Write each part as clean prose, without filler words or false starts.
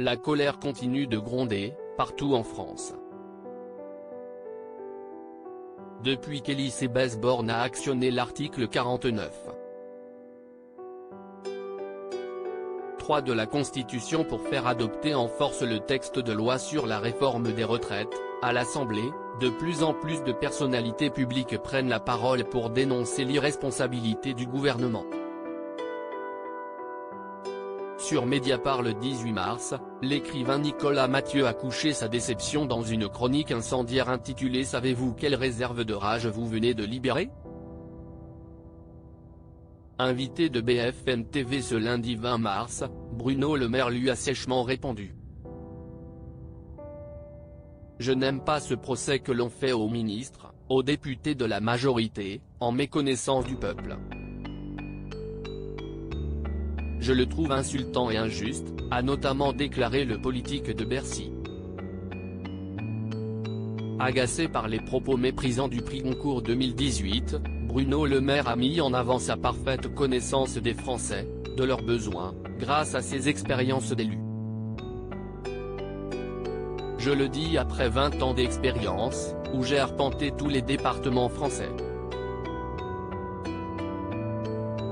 La colère continue de gronder, partout en France. Depuis qu'Elisabeth Borne a actionné l'article 49.3 de la Constitution pour faire adopter en force le texte de loi sur la réforme des retraites, à l'Assemblée, de plus en plus de personnalités publiques prennent la parole pour dénoncer l'irresponsabilité du gouvernement. Sur Mediapart le 18 mars, l'écrivain Nicolas Mathieu a couché sa déception dans une chronique incendiaire intitulée « Savez-vous quelle réserve de rage vous venez de libérer ?» Invité de BFM TV ce lundi 20 mars, Bruno Le Maire lui a sèchement répondu. « Je n'aime pas ce procès que l'on fait aux ministres, aux députés de la majorité, en méconnaissance du peuple. Je le trouve insultant et injuste », a notamment déclaré le politique de Bercy. Agacé par les propos méprisants du prix Goncourt 2018, Bruno Le Maire a mis en avant sa parfaite connaissance des Français, de leurs besoins, grâce à ses expériences d'élu. Je le dis après 20 ans d'expérience, où j'ai arpenté tous les départements français.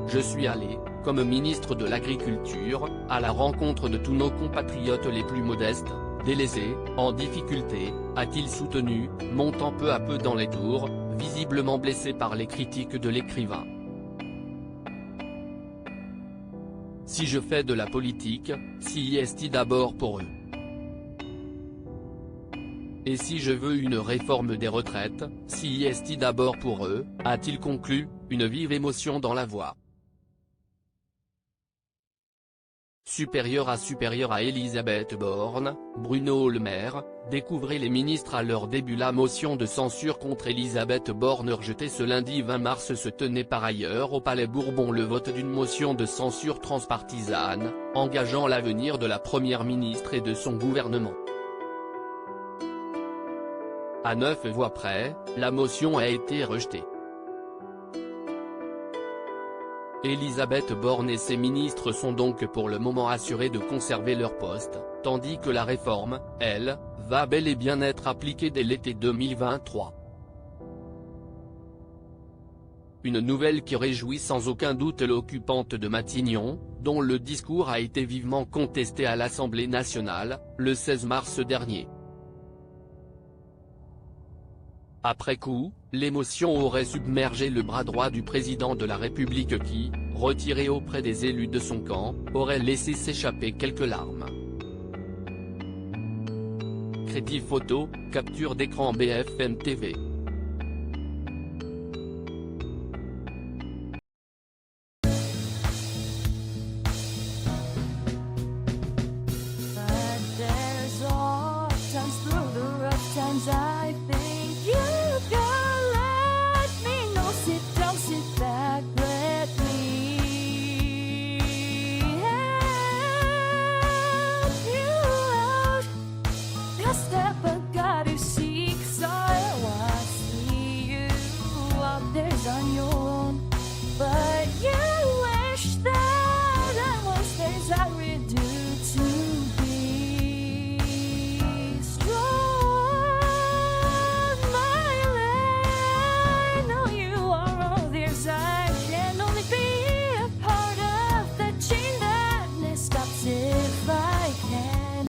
Je suis allé, comme ministre de l'Agriculture, à la rencontre de tous nos compatriotes les plus modestes, délaissés, en difficulté, a-t-il soutenu, montant peu à peu dans les tours, visiblement blessé par les critiques de l'écrivain. Si je fais de la politique, si est d'abord pour eux. Et si je veux une réforme des retraites, si est d'abord pour eux, a-t-il conclu, une vive émotion dans la voix. Supérieur à Elisabeth Borne, Bruno Le Maire, découvrez les ministres à leur début. La motion de censure contre Elisabeth Borne rejetée ce lundi 20 mars se tenait par ailleurs au Palais Bourbon le vote d'une motion de censure transpartisane, engageant l'avenir de la première ministre et de son gouvernement. À 9 voix près, la motion a été rejetée. Elisabeth Borne et ses ministres sont donc pour le moment assurés de conserver leur poste, tandis que la réforme, elle, va bel et bien être appliquée dès l'été 2023. Une nouvelle qui réjouit sans aucun doute l'occupante de Matignon, dont le discours a été vivement contesté à l'Assemblée nationale, le 16 mars dernier. Après coup, l'émotion aurait submergé le bras droit du président de la République qui, retiré auprès des élus de son camp, aurait laissé s'échapper quelques larmes. Crédit photo, capture d'écran BFM TV.